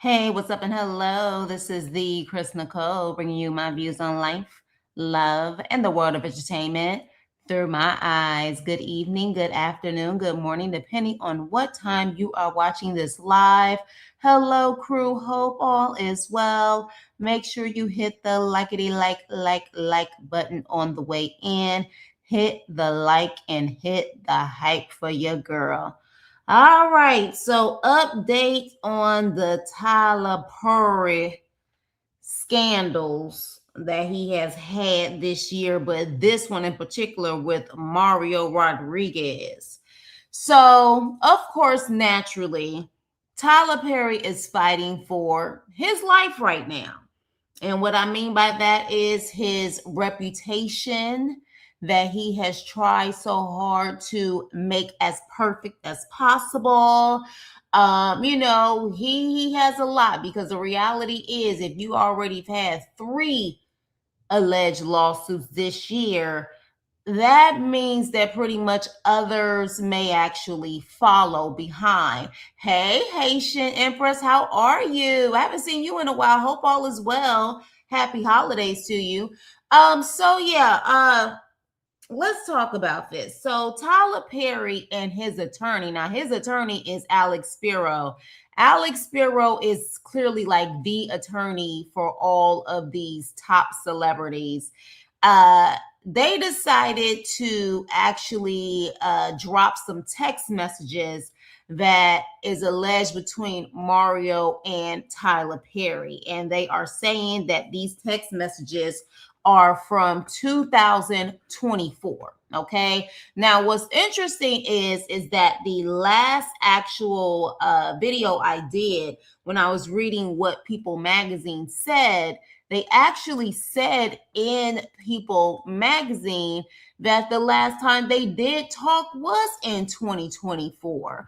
Hey, what's up and hello? This is the Chris Nicole bringing you my views on life, love, and the world of entertainment through my eyes. Good evening, good afternoon, good morning, depending on what time you are watching this live. Hello, crew. Hope all is well. Make sure you hit the likety like button on the way in. Hit the like and hit the hype for your girl. All right, so update on the Tyler Perry scandals that he has had this year, but this one in particular with Mario Rodriguez. So, of course, naturally, Tyler Perry is fighting for his life right now. And what I mean by that is his reputation that he has tried so hard to make as perfect as possible. He has a lot because the reality is if you already have had three alleged lawsuits this year, that means that pretty much others may actually follow behind. Hey, Haitian Empress, how are you? I haven't seen you in a while. Hope all is well. Happy holidays to you. Let's talk about this. So Tyler Perry and his attorney. Now, his attorney is Alex Spiro. Alex Spiro is clearly like the attorney for all of these top celebrities. They decided to actually drop some text messages that is alleged between Mario and Tyler Perry. And they are saying that these text messages are from 2024. Okay. Now, what's interesting is that the last actual video I did when I was reading what People Magazine said, they actually said in People Magazine that the last time they did talk was in 2024.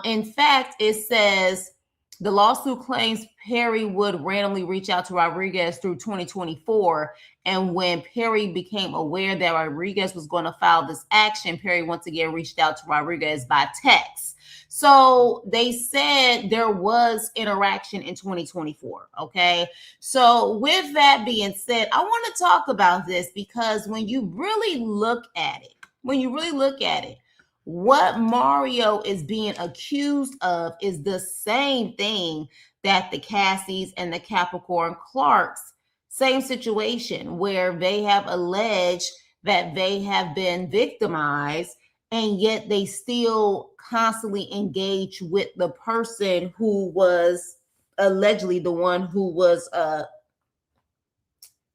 In fact, it says the lawsuit claims Perry would randomly reach out to Rodriguez through 2024. And when Perry became aware that Rodriguez was going to file this action, Perry once again reached out to Rodriguez by text. So they said there was interaction in 2024. Okay. So with that being said, I want to talk about this because when you really look at it, what Mario is being accused of is the same thing that the Cassies and the Capricorn Clarks, same situation where they have alleged that they have been victimized and yet they still constantly engage with the person who was allegedly the one who was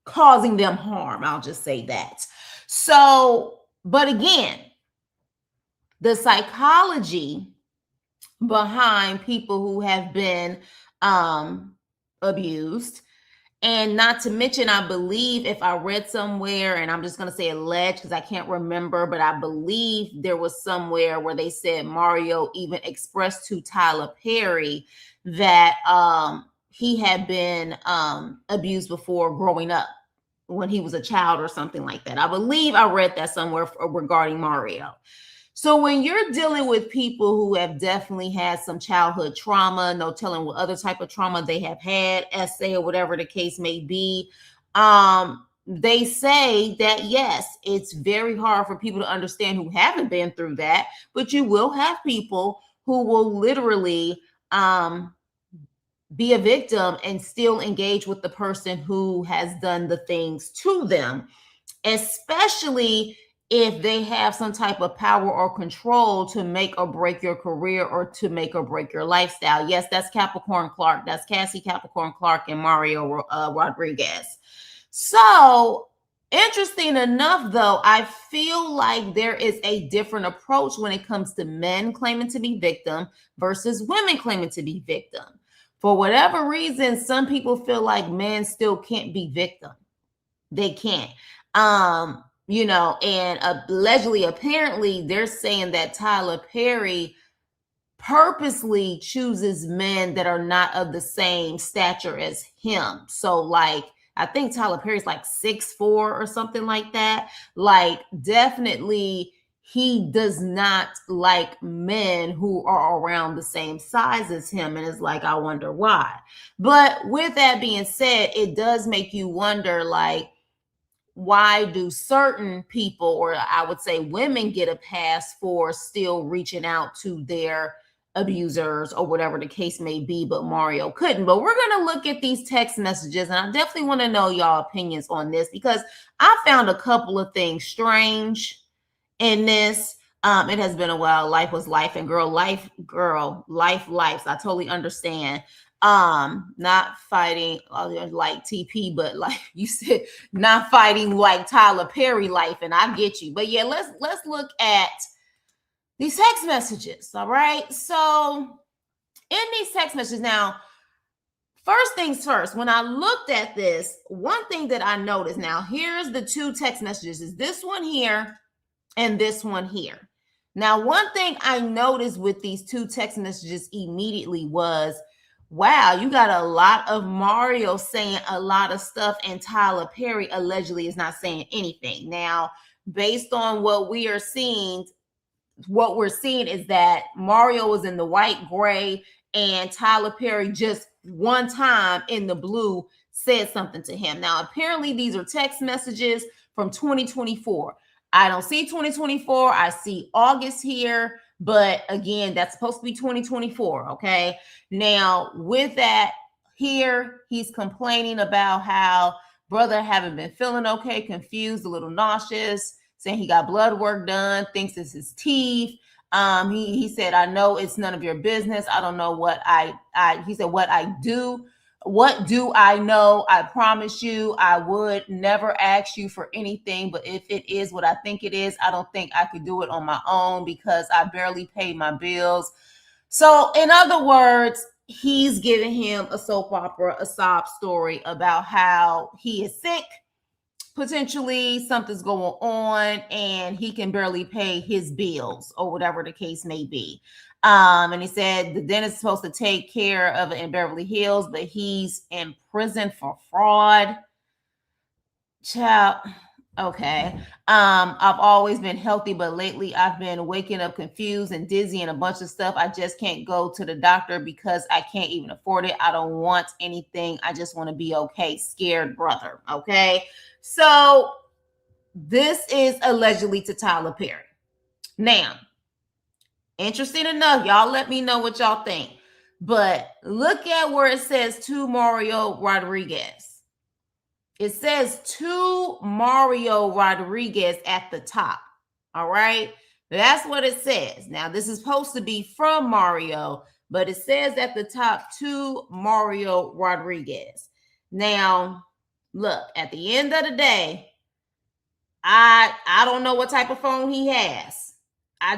causing them harm. I'll just say that. So, but again, the psychology behind people who have been abused. And not to mention, I believe if I read somewhere, and I'm just going to say alleged because I can't remember, but I believe there was somewhere where they said Mario even expressed to Tyler Perry that he had been abused before growing up when he was a child or something like that. I believe I read that somewhere regarding Mario. So when you're dealing with people who have definitely had some childhood trauma, no telling what other type of trauma they have had, SA or whatever the case may be, they say that yes, it's very hard for people to understand who haven't been through that, but you will have people who will literally be a victim and still engage with the person who has done the things to them, especially if they have some type of power or control to make or break your career or to make or break your lifestyle. Yes, that's Capricorn Clark. That's Cassie Capricorn Clark and Mario Rodriguez. So, interesting enough, though, I feel like there is a different approach when it comes to men claiming to be victim versus women claiming to be victim. For whatever reason, some people feel like men still can't be victim. They can't. And allegedly, apparently, they're saying that Tyler Perry purposely chooses men that are not of the same stature as him. So, like, I think Tyler Perry's like 6'4" or something like that. Like, definitely, he does not like men who are around the same size as him. And it's like, I wonder why. But with that being said, it does make you wonder, like, why do certain people, or I would say women, get a pass for still reaching out to their abusers or whatever the case may be, but Mario couldn't? But we're going to look at these text messages, and I definitely want to know y'all opinions on this, because I found a couple of things strange in this. It has been a while. Life was life, and life. So I totally understand. Not fighting like TP, but like you said, not fighting like Tyler Perry life, and I get you. But yeah, let's look at these text messages. All right. So in these text messages now, first things first, when I looked at this, one thing that I noticed, now here's the two text messages, is this one here and this one here. Now, one thing I noticed with these two text messages immediately was, wow, you got a lot of Mario saying a lot of stuff, and Tyler Perry allegedly is not saying anything. Now, based on what we are seeing, what we're seeing is that Mario was in the white, gray, and Tyler Perry just one time in the blue said something to him. Now, apparently these are text messages from 2024. I don't see 2024. I see August here, but again, that's supposed to be 2024. Okay. Now, with that here, he's complaining about how brother haven't been feeling okay, confused, a little nauseous, saying he got blood work done, thinks it's his teeth. He said, I know it's none of your business. I don't know what he said, what I do. What do I know? I promise you, I would never ask you for anything. But if it is what I think it is, I don't think I could do it on my own because I barely pay my bills. So in other words, he's giving him a soap opera, a sob story about how he is sick. Potentially something's going on and he can barely pay his bills or whatever the case may be. And he said the dentist is supposed to take care of it in Beverly Hills, but he's in prison for fraud. Child. Okay. I've always been healthy, but lately I've been waking up confused and dizzy and a bunch of stuff. I just can't go to the doctor because I can't even afford it. I don't want anything. I just want to be okay. Scared brother. Okay. So this is allegedly to Tyler Perry. Now, interesting enough, y'all let me know what y'all think. But look at where it says to Mario Rodriguez. It says to Mario Rodriguez at the top. All right. That's what it says. Now, this is supposed to be from Mario, but it says at the top to Mario Rodriguez. Now, look, at the end of the day, I don't know what type of phone he has. I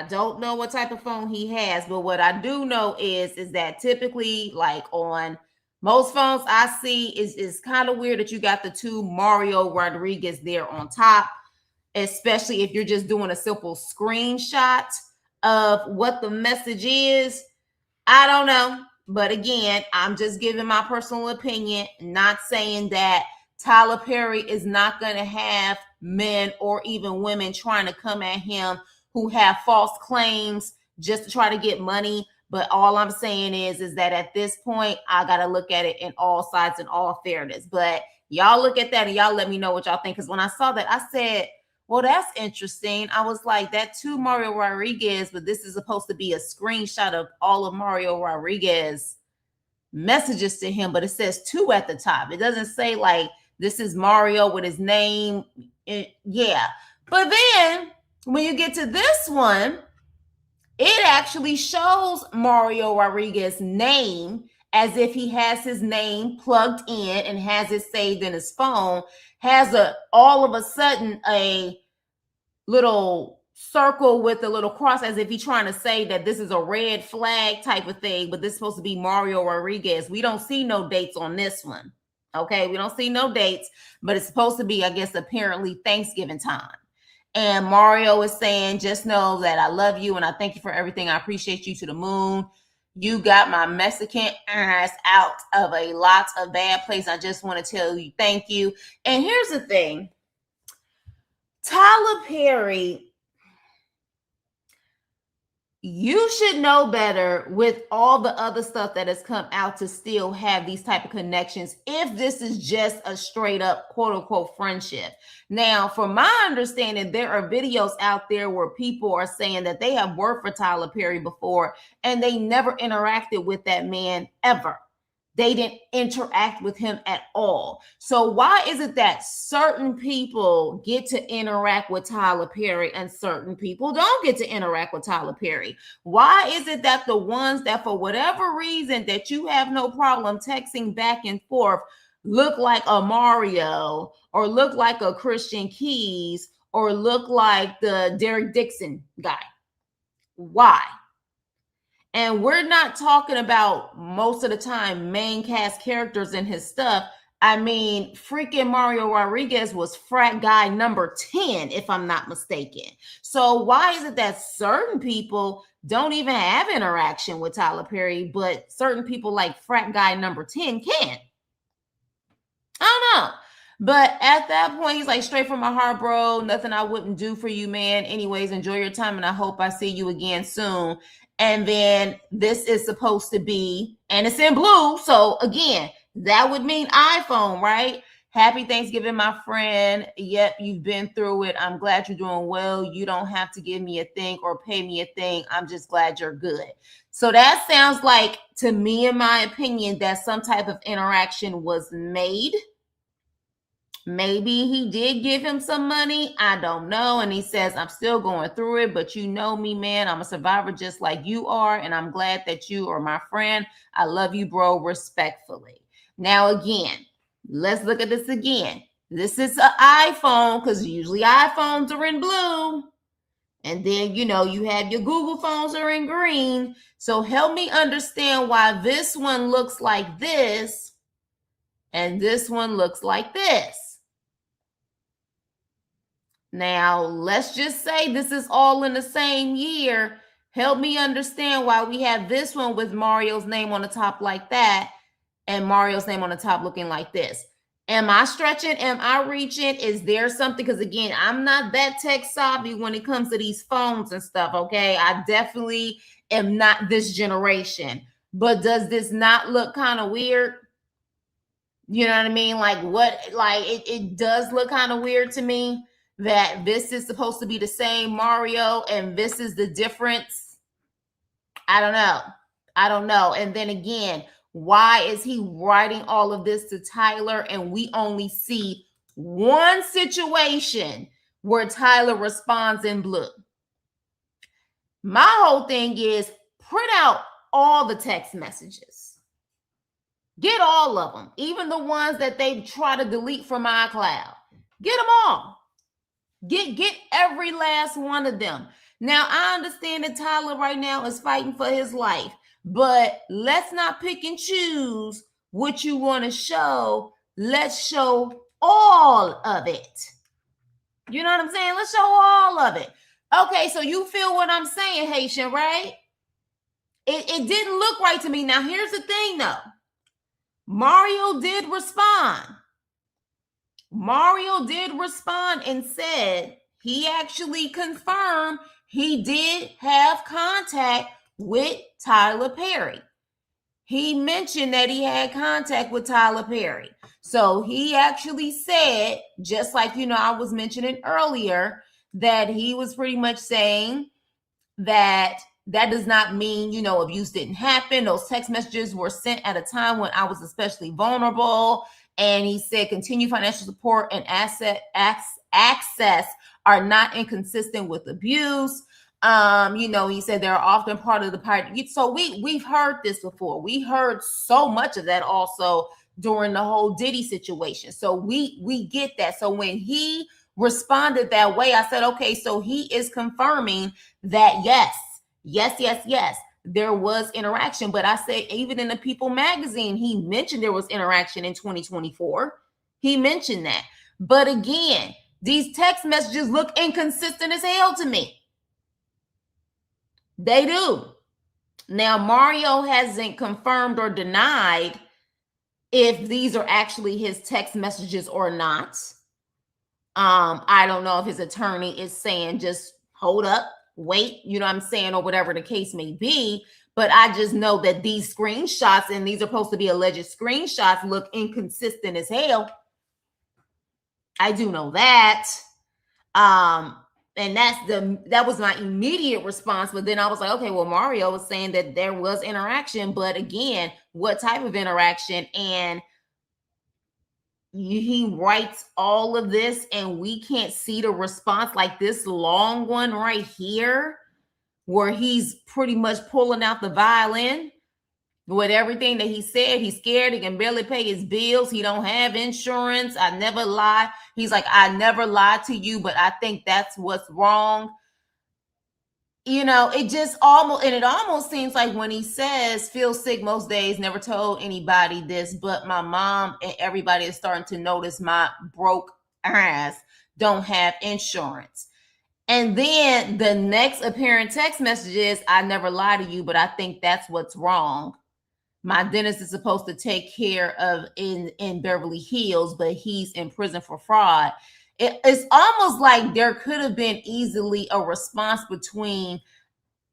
don't know what type of phone he has, but what I do know is that typically, like on most phones I see, is kind of weird that you got the two Mario Rodriguez there on top, especially if you're just doing a simple screenshot of what the message is. I don't know. But again, I'm just giving my personal opinion, not saying that Tyler Perry is not going to have men or even women trying to come at him who have false claims just to try to get money. But all I'm saying is that at this point, I got to look at it in all sides and all fairness. But y'all look at that and y'all let me know what y'all think. Because when I saw that, I said, well, that's interesting. I was like, that to Mario Rodriguez, but this is supposed to be a screenshot of all of Mario Rodriguez messages to him, but it says two at the top. It doesn't say like this is Mario with his name. Yeah. But then when you get to this one, it actually shows Mario Rodriguez's name as if he has his name plugged in and has it saved in his phone, has all of a sudden a little circle with a little cross as if he's trying to say that this is a red flag type of thing, but this is supposed to be Mario Rodriguez. We don't see no dates on this one. Okay, we don't see no dates, but it's supposed to be, I guess, apparently Thanksgiving time. And Mario is saying, just know that I love you and I thank you for everything. I appreciate you to the moon. You got my Mexican ass out of a lot of bad places. I just want to tell you thank you. And here's the thing. Tyler Perry you should know better with all the other stuff that has come out to still have these type of connections if this is just a straight up quote unquote friendship. Now, from my understanding, there are videos out there where people are saying that they have worked for Tyler Perry before and they never interacted with that man ever. They didn't interact with him at all. So why is it that certain people get to interact with Tyler Perry and certain people don't get to interact with Tyler Perry? Why is it that the ones that for whatever reason that you have no problem texting back and forth look like a Mario or look like a Christian Keys or look like the Derek Dixon guy? Why? And we're not talking about most of the time main cast characters in his stuff. I mean, freaking Mario Rodriguez was frat guy number 10, if I'm not mistaken. So why is it that certain people don't even have interaction with Tyler Perry, but certain people like frat guy number 10 can? I don't know. But at that point, he's like, straight from my heart, bro. Nothing I wouldn't do for you, man. Anyways, enjoy your time, and I hope I see you again soon. And then this is supposed to be, and it's in blue. So again, that would mean iPhone, right? Happy Thanksgiving, my friend. Yep, you've been through it. I'm glad you're doing well. You don't have to give me a thing or pay me a thing. I'm just glad you're good. So that sounds like, to me, in my opinion, that some type of interaction was made. Maybe he did give him some money. I don't know. And he says, I'm still going through it, but you know me, man. I'm a survivor just like you are. And I'm glad that you are my friend. I love you, bro, respectfully. Now, again, let's look at this again. This is an iPhone because usually iPhones are in blue. And then, you have your Google phones are in green. So help me understand why this one looks like this and this one looks like this. Now, let's just say this is all in the same year. Help me understand why we have this one with Mario's name on the top like that and Mario's name on the top looking like this. Am I stretching? Am I reaching? Is there something? Because again, I'm not that tech savvy when it comes to these phones and stuff, okay? I definitely am not this generation. But does this not look kind of weird? You know what I mean? It does look kind of weird to me that this is supposed to be the same Mario and this is the difference. I don't know. And then again, why is he writing all of this to Tyler and we only see one situation where Tyler responds in blue? My whole thing is print out all the text messages. Get all of them, even the ones that they try to delete from iCloud. Get them all. Get every last one of them. Now, I understand that Tyler right now is fighting for his life, but let's not pick and choose what you want to show. Let's show all of it. You know what I'm saying? Let's show all of it. Okay, so you feel what I'm saying, Haitian, right? It didn't look right to me. Now, here's the thing, though. Mario did respond. Mario did respond and said he actually confirmed he did have contact with Tyler Perry. He mentioned that he had contact with Tyler Perry. So he actually said, just like, I was mentioning earlier, that he was pretty much saying that does not mean, abuse didn't happen. Those text messages were sent at a time when I was especially vulnerable. And he said continued financial support and access are not inconsistent with abuse. He said they're often part of the party. So we've heard this before. We heard so much of that also during the whole Diddy situation. So we get that. So when he responded that way, I said, okay, so he is confirming that yes, there was interaction. But I said, even in the People magazine, he mentioned there was interaction in 2024. He mentioned that. But again, these text messages look inconsistent as hell to me. They do. Now, Mario hasn't confirmed or denied if these are actually his text messages or not. I don't know if his attorney is saying just hold up. weight, you know what I'm saying, or whatever the case may be. But I just know that these screenshots, and these are supposed to be alleged screenshots, look inconsistent as hell. I do know that. And that was my immediate response. But then I was like, okay, well, Mario was saying that there was interaction, but again, what type of interaction? And he writes all of this and we can't see the response, like this long one right here where he's pretty much pulling out the violin with everything that he said. He's scared, he can barely pay his bills, he don't have insurance, I never lie. He's like, I never lied to you, but I think that's what's wrong. You know, it almost seems like when he says feel sick most days, never told anybody this, but my mom and everybody is starting to notice my broke ass don't have insurance. And then the next apparent text message is, I never lie to you, but I think that's what's wrong. My dentist is supposed to take care of in Beverly Hills, but he's in prison for fraud. It's almost like there could have been easily a response between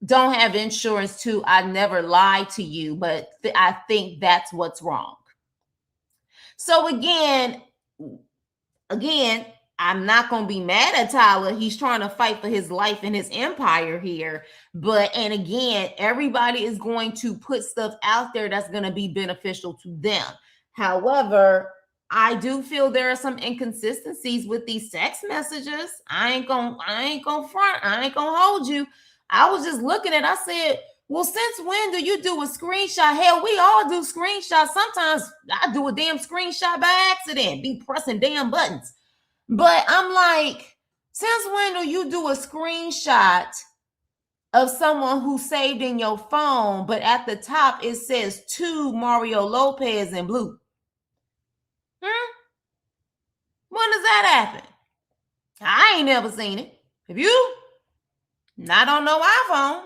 don't have insurance to I never lied to you, but I think that's what's wrong. So again, I'm not going to be mad at Tyler. He's trying to fight for his life and his empire here. And again, everybody is going to put stuff out there that's going to be beneficial to them. However, I do feel there are some inconsistencies with these text messages. I ain't gonna front. I ain't gonna hold you. I was just looking at, I said, well, since when do you do a screenshot? Hell, we all do screenshots. Sometimes I do a damn screenshot by accident, be pressing damn buttons. But I'm like, since when do you do a screenshot of someone who saved in your phone, but at the top it says to Mario Lopez in blue? When does that happen? I ain't never seen it. Have you? Not on no iPhone.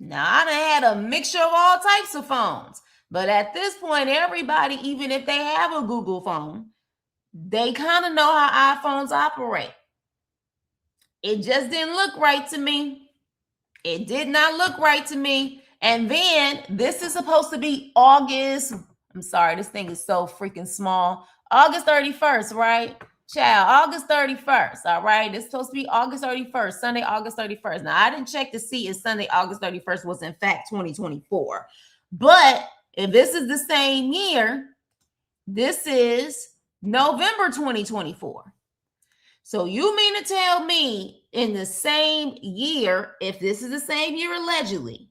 Now, I done had a mixture of all types of phones. But at this point, everybody, even if they have a Google phone, they kind of know how iPhones operate. It just didn't look right to me. It did not look right to me. And then this is supposed to be August. I'm sorry, this thing is so freaking small. August 31st, right? Child, August 31st, all right? It's supposed to be August 31st, Sunday, August 31st. Now, I didn't check to see if Sunday, August 31st was in fact 2024. But if this is the same year, this is November 2024. So you mean to tell me in the same year, if this is the same year allegedly,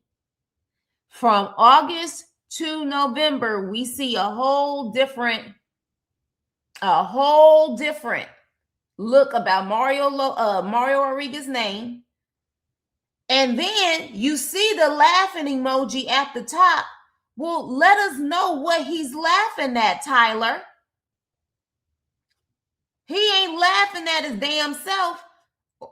from August to November, we see a whole different look about Mario Rodriguez's name. And then you see the laughing emoji at the top. Well, let us know what he's laughing at, Tyler. He ain't laughing at his damn self.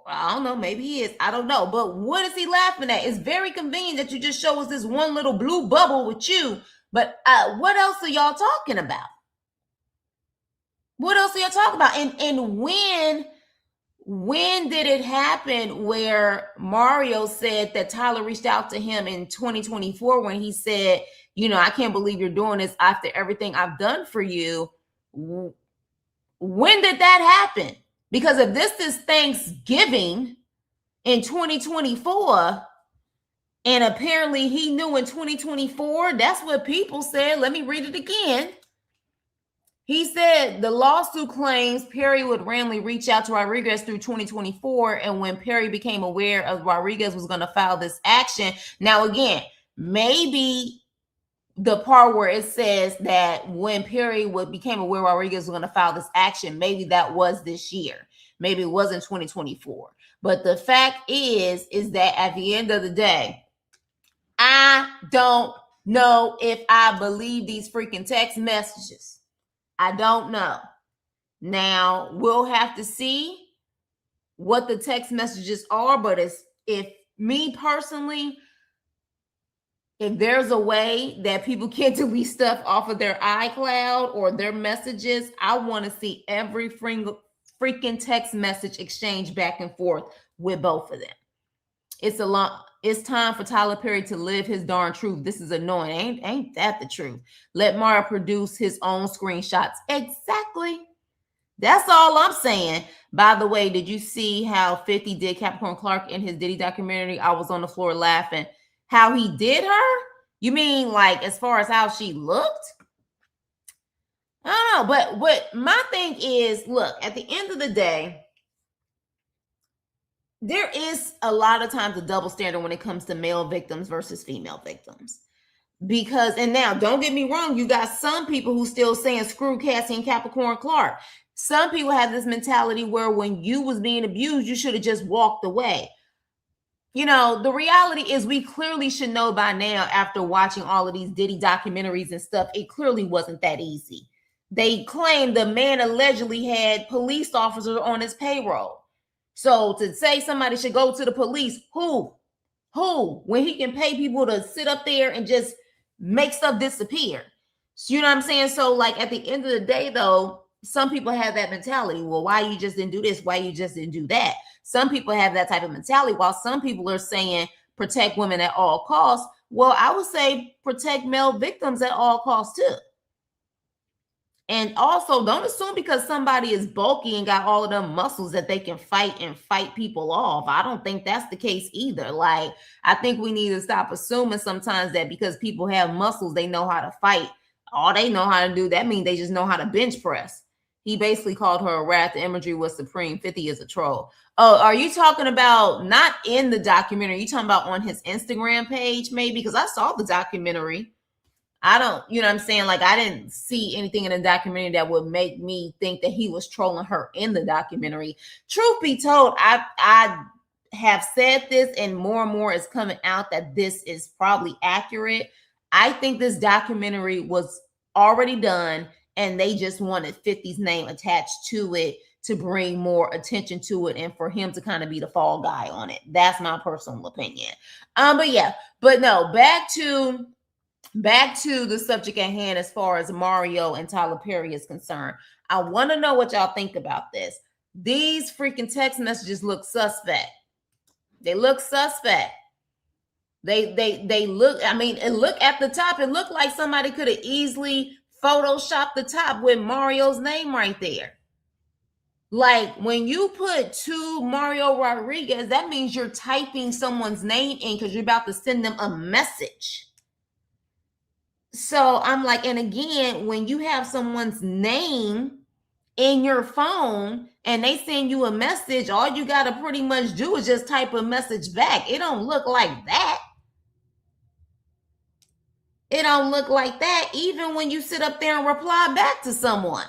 I don't know, maybe he is. I don't know. But what is he laughing at? It's very convenient that you just show us this one little blue bubble with you. But what else are y'all talking about? What else are y'all talking about? And when did it happen where Mario said that Tyler reached out to him in 2024 when he said, you know, I can't believe you're doing this after everything I've done for you? When did that happen? Because if this is Thanksgiving in 2024, and apparently he knew in 2024, that's what people said. Let me read it again. He said the lawsuit claims Perry would randomly reach out to Rodriguez through 2024. And when Perry became aware of Rodriguez was going to file this action. Now, again, maybe the part where it says that when Perry became aware Rodriguez was going to file this action, maybe that was this year. Maybe it wasn't 2024. But the fact is that at the end of the day, I don't know if I believe these freaking text messages. I don't know. Now, we'll have to see what the text messages are. But if me personally, if there's a way that people can't delete stuff off of their iCloud or their messages, I want to see every freaking text message exchange back and forth with both of them. It's time for Tyler Perry to live his darn truth. This is annoying. Ain't that the truth? Let Mario produce his own screenshots. Exactly. That's all I'm saying. By the way, did you see how 50 did Capricorn Clark in his Diddy documentary? I was on the floor laughing. How he did her? You mean like as far as how she looked? I don't know, but my thing is, look, at the end of the day, there is a lot of times a double standard when it comes to male victims versus female victims. Because, and now don't get me wrong, you got some people who still saying screw Cassie and Capricorn Clark. Some people have this mentality where when you was being abused, you should have just walked away. You know, the reality is we clearly should know by now, after watching all of these Diddy documentaries and stuff, it clearly wasn't that easy. They claim the man allegedly had police officers on his payroll. So to say somebody should go to the police, who? When he can pay people to sit up there and just make stuff disappear. So, you know what I'm saying? So like at the end of the day, though, some people have that mentality. Well, why you just didn't do this? Why you just didn't do that? Some people have that type of mentality, while some people are saying protect women at all costs. Well, I would say protect male victims at all costs too. And also, don't assume because somebody is bulky and got all of them muscles that they can fight people off. I don't think that's the case either. Like, I think we need to stop assuming sometimes that because people have muscles, they know how to fight. All they know how to do, that means they just know how to bench press. He basically called her a rat. The imagery was supreme. 50 is a troll. Oh, are you talking about not in the documentary? You talking about on his Instagram page, maybe? Because I saw the documentary. I don't, you know what I'm saying? Like, I didn't see anything in the documentary that would make me think that he was trolling her in the documentary. Truth be told, I have said this, and more is coming out that this is probably accurate. I think this documentary was already done, and they just wanted 50's name attached to it to bring more attention to it and for him to kind of be the fall guy on it. That's my personal opinion. But yeah, but no, back to the subject at hand as far as Mario and Tyler Perry is concerned. I want to know what y'all think about this. These freaking text messages look suspect. They look suspect. They look, I mean, and look at the top. It looked like somebody could have easily photoshopped the top with Mario's name right there. Like when you put to Mario Rodriguez, that means you're typing someone's name in because you're about to send them a message. So I'm like, and again, when you have someone's name in your phone and they send you a message, all you got to pretty much do is just type a message back. It don't look like that. It don't look like that even when you sit up there and reply back to someone.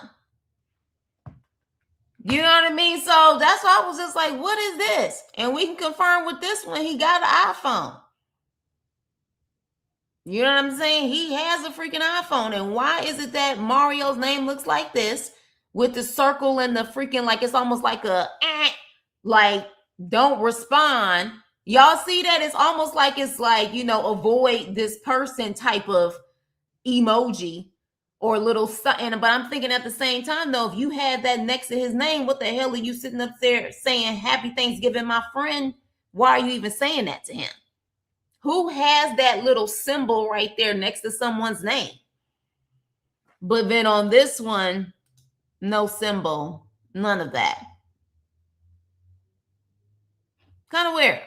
You know what I mean? So that's why I was just like, what is this? And we can confirm with this one, he got an iPhone. You know what I'm saying? He has a freaking iPhone. And why is it that Mario's name looks like this with the circle and the freaking, like, it's almost like a, like, don't respond. Y'all see that? It's almost like it's like, you know, avoid this person type of emoji or little something. But I'm thinking at the same time, though, if you had that next to his name, what the hell are you sitting up there saying, Happy Thanksgiving, my friend? Why are you even saying that to him? Who has that little symbol right there next to someone's name? But then on this one, no symbol, none of that. Kind of weird.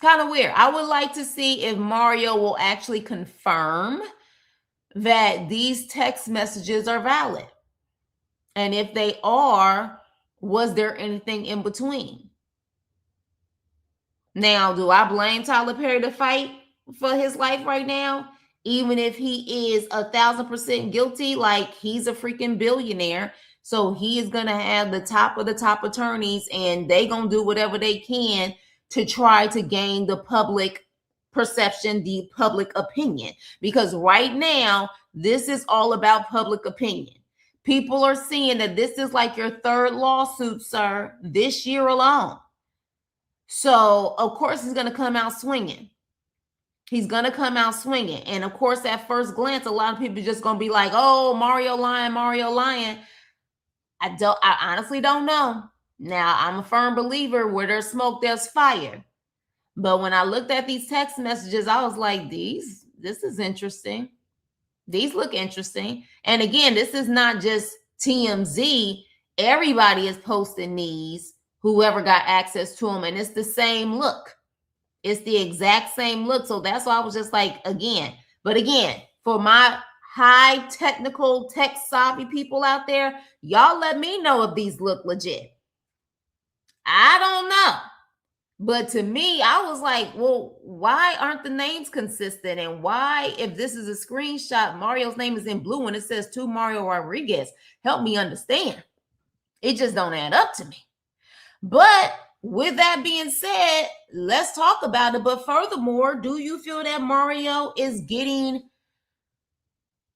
Kind of weird. I would like to see if Mario will actually confirm that these text messages are valid. And if they are, was there anything in between? Now, do I blame Tyler Perry to fight for his life right now? Even if he is 1,000% guilty, like he's a freaking billionaire. So he is going to have the top of the top attorneys and they going to do whatever they can to try to gain the public perception, the public opinion. Because right now, this is all about public opinion. People are seeing that this is like your third lawsuit, sir, this year alone. So, of course, he's going to come out swinging. He's going to come out swinging. And, of course, at first glance, a lot of people are just going to be like, oh, Mario lying, Mario lying. I honestly don't know. Now, I'm a firm believer where there's smoke, there's fire. But when I looked at these text messages, I was like, this is interesting. These look interesting. And again, this is not just TMZ. Everybody is posting these, whoever got access to them, and it's the same look. It's the exact same look. So that's why I was just like, again, for my high technical tech savvy people out there, y'all let me know if these look legit. I don't know. But to me, I was like, well, why aren't the names consistent? And why, if this is a screenshot, Mario's name is in blue and it says to Mario Rodriguez? Help me understand. It just don't add up to me. But with that being said, let's talk about it. But furthermore, do you feel that Mario is getting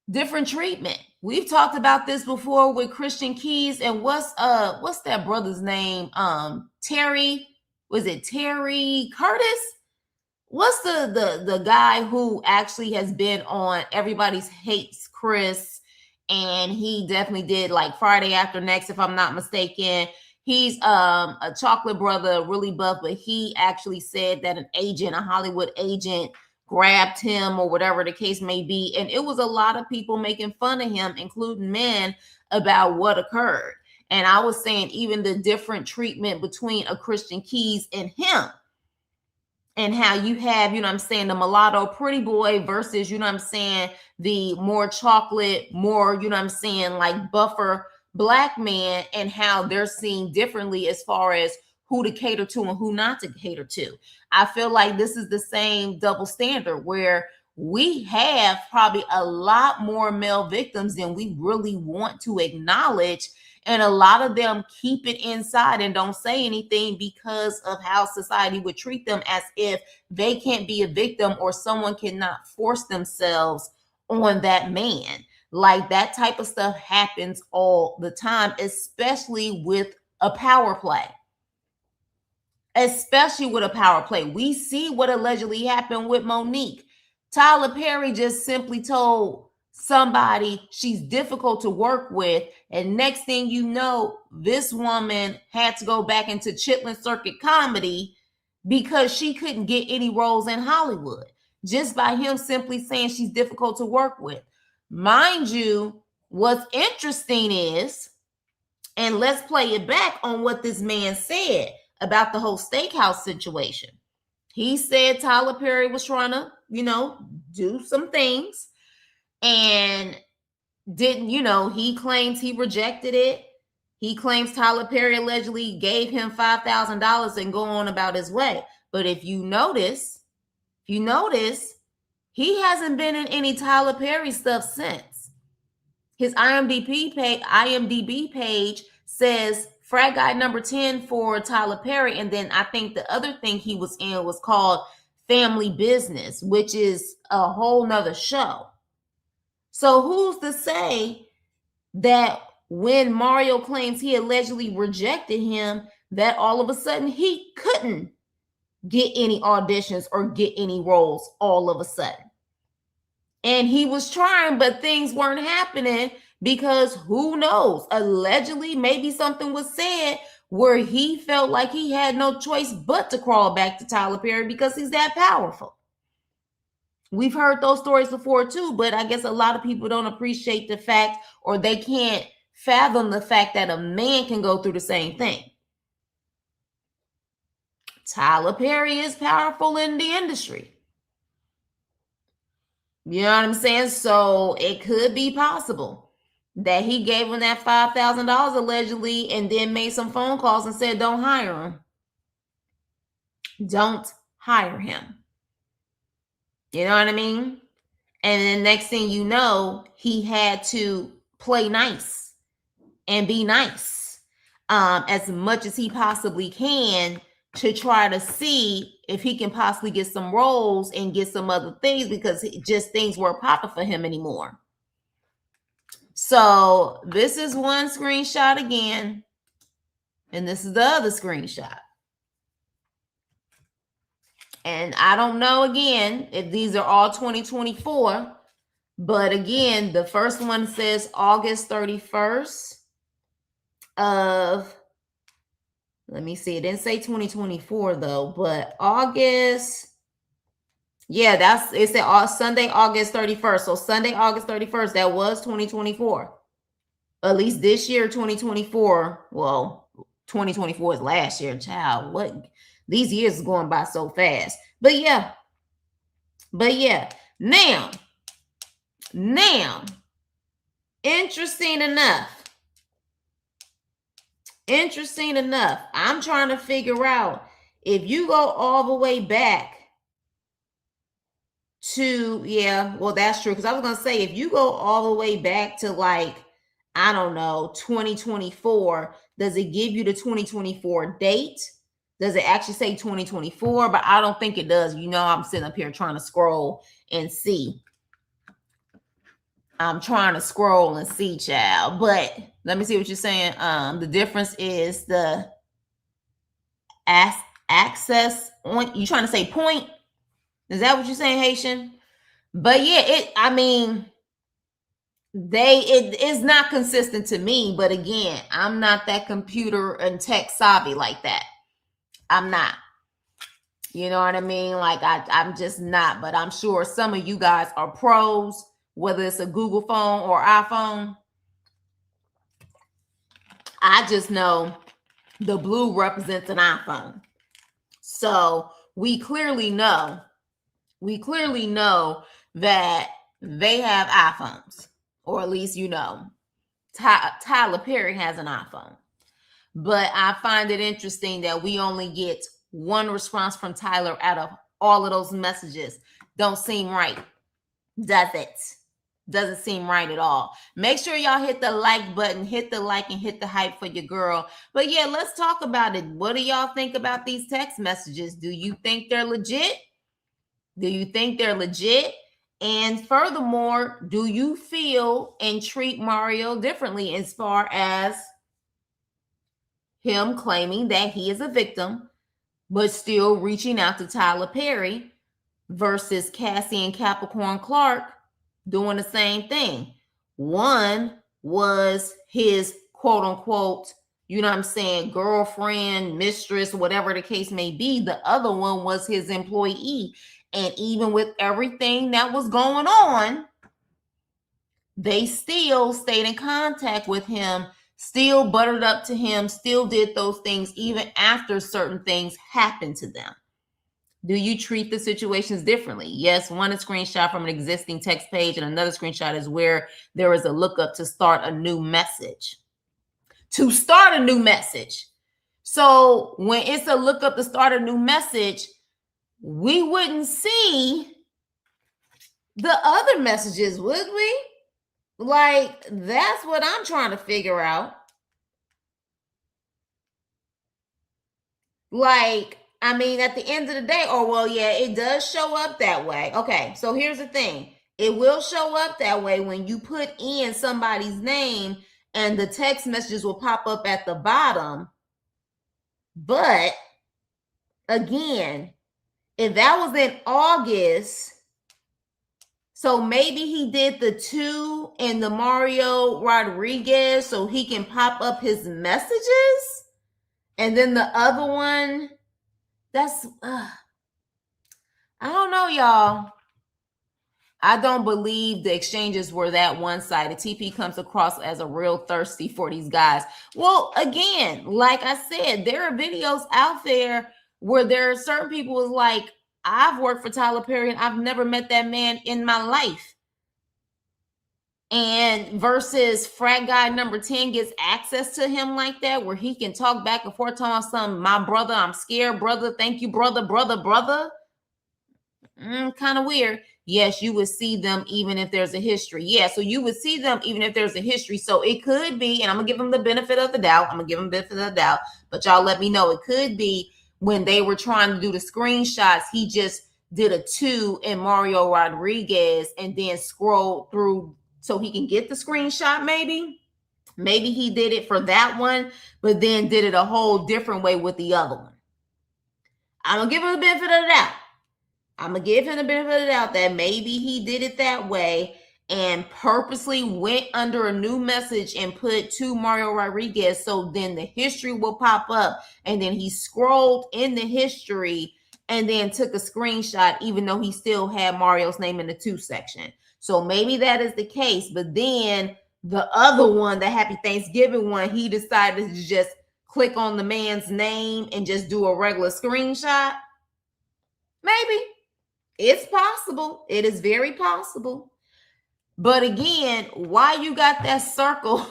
different treatment? We've talked about this before with Christian Keys and what's that brother's name? Terry. Was it Terry Curtis? What's the guy who actually has been on Everybody's Hates Chris, and he definitely did like Friday After Next, if I'm not mistaken. He's a chocolate brother, really buff, but he actually said that an agent, a Hollywood agent, grabbed him or whatever the case may be. And it was a lot of people making fun of him, including men, about what occurred. And I was saying even the different treatment between a Christian Keys and him, and how you have, you know what I'm saying, the mulatto pretty boy versus, you know what I'm saying, the more chocolate, more, you know what I'm saying, like buffer black man, and how they're seen differently as far as who to cater to and who not to cater to. I feel like this is the same double standard where we have probably a lot more male victims than we really want to acknowledge. And a lot of them keep it inside and don't say anything because of how society would treat them, as if they can't be a victim or someone cannot force themselves on that man. Like that type of stuff happens all the time, especially with a power play. Especially with a power play. We see what allegedly happened with Monique. Tyler Perry just simply told somebody she's difficult to work with, and next thing you know, this woman had to go back into Chitlin Circuit comedy because she couldn't get any roles in Hollywood just by him simply saying she's difficult to work with. Mind you, what's interesting is, and let's play it back on what this man said about the whole steakhouse situation. He said Tyler Perry was trying to, do some things, and didn't, he claims he rejected it. He claims Tyler Perry allegedly gave him $5,000 and go on about his way. But if you notice, he hasn't been in any Tyler Perry stuff since. His IMDb page says Frat Guy number 10 for Tyler Perry. And then I think the other thing he was in was called Family Business, which is a whole nother show. So who's to say that when Mario claims he allegedly rejected him, that all of a sudden he couldn't get any auditions or get any roles all of a sudden? And he was trying, but things weren't happening because who knows? Allegedly, maybe something was said where he felt like he had no choice but to crawl back to Tyler Perry because he's that powerful. We've heard those stories before too, but I guess a lot of people don't appreciate the fact, or they can't fathom the fact that a man can go through the same thing. Tyler Perry is powerful in the industry. You know what I'm saying? So it could be possible that he gave him that $5,000 allegedly and then made some phone calls and said, don't hire him. Don't hire him. You know what I mean? And then next thing you know, he had to play nice and be nice as much as he possibly can to try to see if he can possibly get some roles and get some other things, because just things weren't popping for him anymore. So this is one screenshot again, and this is the other screenshot. And I don't know, again, if these are all 2024, but again, the first one says August 31st of, Let me see. It didn't say 2024 though, but August. Yeah, it said Sunday, August 31st. So Sunday, August 31st, that was 2024. At least this year, 2024. Well, 2024 is last year, child. What these years is going by so fast. But yeah. Now, interesting enough, I'm trying to figure out if you go all the way back to, yeah, well, that's true. Because I was going to say, if you go all the way back to like, I don't know, 2024, does it give you the 2024 date? Does it actually say 2024? But I don't think it does. You know, I'm sitting up here trying to scroll and see. I'm trying to scroll and see, child. But let me see what you're saying. The difference is the access on. You trying to say point? Is that what you're saying, Haitian? But yeah, it is not consistent to me. But again, I'm not that computer and tech savvy like that. I'm not. You know what I mean? Like I'm just not. But I'm sure some of you guys are pros, whether it's a Google phone or iPhone. I just know the blue represents an iPhone. So we clearly know that they have iPhones, or at least, you know, Tyler Perry has an iPhone. But I find it interesting that we only get one response from Tyler out of all of those messages. Don't seem right, does it? Doesn't seem right at all. Make sure y'all hit the like button, hit the like and hit the hype for your girl. But yeah, let's talk about it. What do y'all think about these text messages? Do you think they're legit? Do you think they're legit? And furthermore, do you feel and treat Mario differently as far as him claiming that he is a victim, but still reaching out to Tyler Perry versus Cassie and Capricorn Clark doing the same thing? One was his quote unquote, you know what I'm saying, girlfriend, mistress, whatever the case may be. The other one was his employee. And even with everything that was going on, they still stayed in contact with him, still buttered up to him, still did those things even after certain things happened to them. Do you treat the situations differently? Yes, one is screenshot from an existing text page, and another screenshot is where there is a lookup to start a new message. To start a new message. So when it's a lookup to start a new message, we wouldn't see the other messages, would we? Like, that's what I'm trying to figure out. Like, I mean, at the end of the day, it does show up that way. Okay, so here's the thing. It will show up that way when you put in somebody's name and the text messages will pop up at the bottom. But again, if that was in August, so maybe he did the 2 in the Mario Rodriguez so he can pop up his messages. And then the other one, that's, I don't know, y'all. I don't believe the exchanges were that one-sided. TP comes across as a real thirsty for these guys. Well, again, like I said, there are videos out there where there are certain people who's like, I've worked for Tyler Perry and I've never met that man in my life. And versus frat guy number 10 gets access to him like that, where he can talk back and forth on some, my brother, I'm scared, brother, thank you, brother. Kind of weird. Yes, you would see them even if there's a history. Yeah, so you would see them even if there's a history. So it could be, and I'm going to give them the benefit of the doubt. But y'all let me know. It could be when they were trying to do the screenshots, he just did a 2 in Mario Rodriguez and then scrolled through so he can get the screenshot maybe. Maybe he did it for that one, but then did it a whole different way with the other one. I'm going to give him the benefit of the doubt. That maybe he did it that way and purposely went under a new message and put to Mario Rodriguez, so then the history will pop up, and then he scrolled in the history and then took a screenshot, even though he still had Mario's name in the to section. So maybe that is the case, but then the other one, the Happy Thanksgiving one, he decided to just click on the man's name and just do a regular screenshot. Maybe. It's possible. It is very possible. But again, why you got that circle?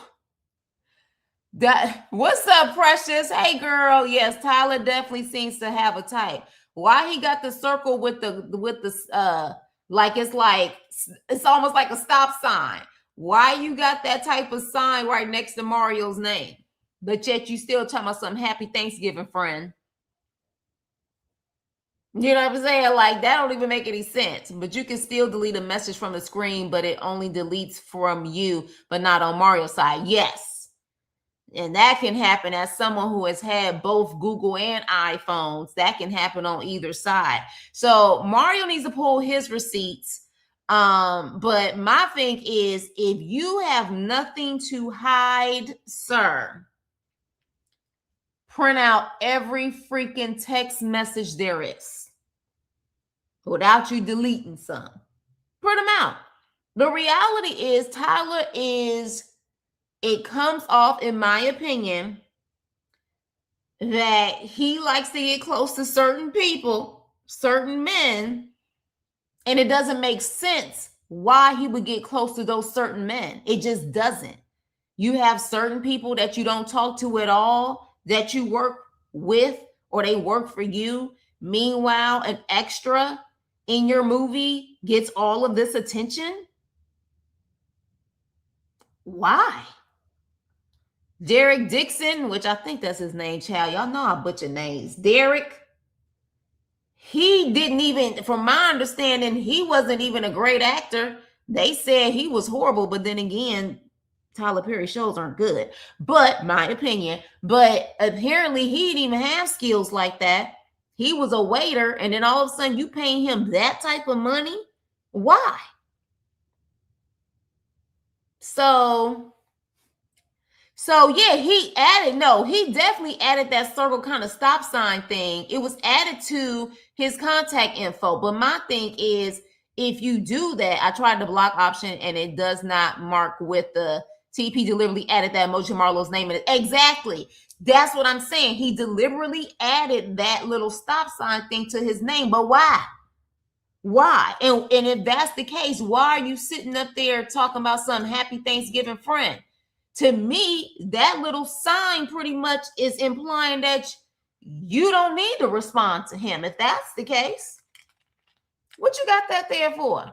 What's up, Precious? Hey, girl. Yes, Tyler definitely seems to have a type. Why he got the circle with the like it's almost like a stop sign. Why you got that type of sign right next to Mario's name? But yet you still talking about some Happy Thanksgiving, friend. You know what I'm saying? Like, that don't even make any sense. But you can still delete a message from the screen, but it only deletes from you, but not on Mario's side. Yes. And that can happen as someone who has had both Google and iPhones. That can happen on either side. So Mario needs to pull his receipts. But my thing is, if you have nothing to hide, sir, print out every freaking text message there is without you deleting some. Print them out. The reality is, Tyler it comes off, in my opinion, that he likes to get close to certain people, certain men, and it doesn't make sense why he would get close to those certain men. It just doesn't. You have certain people that you don't talk to at all, that you work with, or they work for you. Meanwhile, an extra in your movie gets all of this attention. Why? Derek Dixon, which I think that's his name, child. Y'all know I butcher names. Derek, he didn't even, from my understanding, he wasn't even a great actor. They said he was horrible, but then again, Tyler Perry shows aren't good. But my opinion, but apparently he didn't even have skills like that. He was a waiter, and then all of a sudden you paying him that type of money? Why? So yeah, he definitely added that circle kind of stop sign thing. It was added to his contact info. But my thing is, if you do that, I tried the block option and it does not mark with the TP deliberately added that emoji Marlo's name in it. Exactly. That's what I'm saying. He deliberately added that little stop sign thing to his name. But why? Why? And if that's the case, why are you sitting up there talking about some Happy Thanksgiving, friend? To me, that little sign pretty much is implying that you don't need to respond to him. If that's the case, what you got that there for?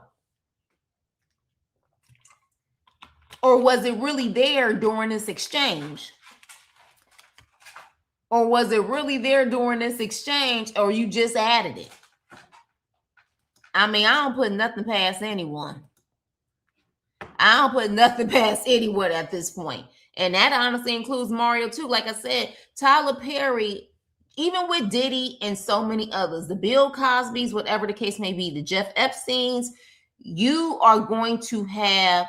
Or was it really there during this exchange? Or was it really there during this exchange, or you just added it? I mean, I don't put nothing past anyone. I don't put nothing past anyone at this point. And that honestly includes Mario too. Like I said, Tyler Perry, even with Diddy and so many others, the Bill Cosbys, whatever the case may be, the Jeff Epsteins, you are going to have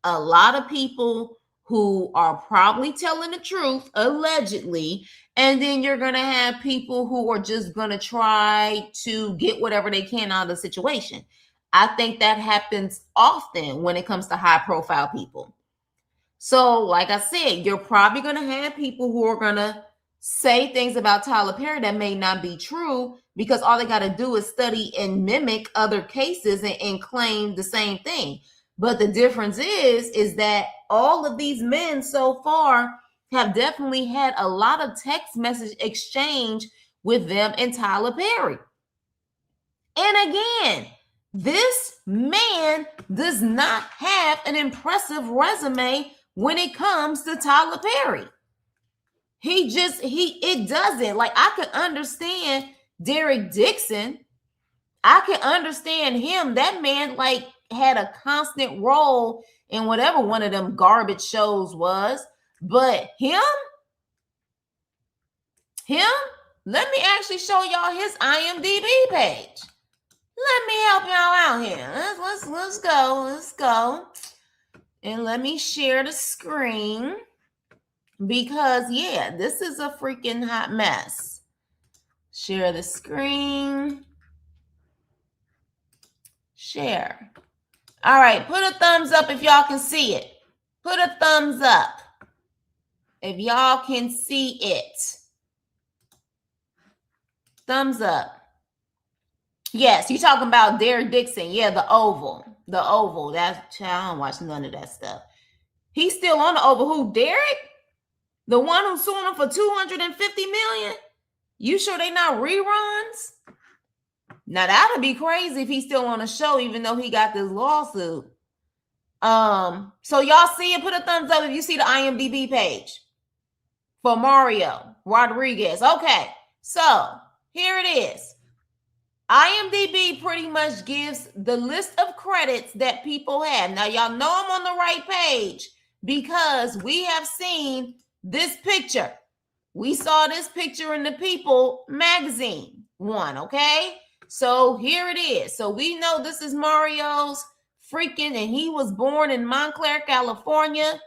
a lot of people who are probably telling the truth, allegedly, and then you're going to have people who are just going to try to get whatever they can out of the situation. I think that happens often when it comes to high profile people. So, like I said, you're probably going to have people who are going to say things about Tyler Perry that may not be true, because all they got to do is study and mimic other cases and claim the same thing. But the difference is that all of these men so far have definitely had a lot of text message exchange with them and Tyler Perry. And again, this man does not have an impressive resume when it comes to Tyler Perry. It doesn't. Like, I could understand Derek Dixon. I can understand him. That man, like, had a constant role in whatever one of them garbage shows was. But him, let me actually show y'all his IMDb page. let me help y'all out here. Let's go. And let me share the screen because yeah, this is a freaking hot mess. Share the screen. Share. All right, put a thumbs up if y'all can see it. Put a thumbs up if y'all can see it. Thumbs up. Yes, you talking about Derek Dixon. Yeah, the Oval. The Oval. That's, I don't watch none of that stuff. He's still on the Oval. Who, Derek? The one who's suing him for $250 million? You sure they not reruns? Now that'd be crazy if he's still on the show, even though he got this lawsuit. So y'all see it? Put a thumbs up if you see the IMDb page for Mario Rodriguez. Okay, so here it is. IMDb pretty much gives the list of credits that people have. Now, y'all know I'm on the right page because we have seen this picture. We saw this picture in the People magazine one, okay? So here it is. So we know this is Mario's freaking, and he was born in Montclair, California,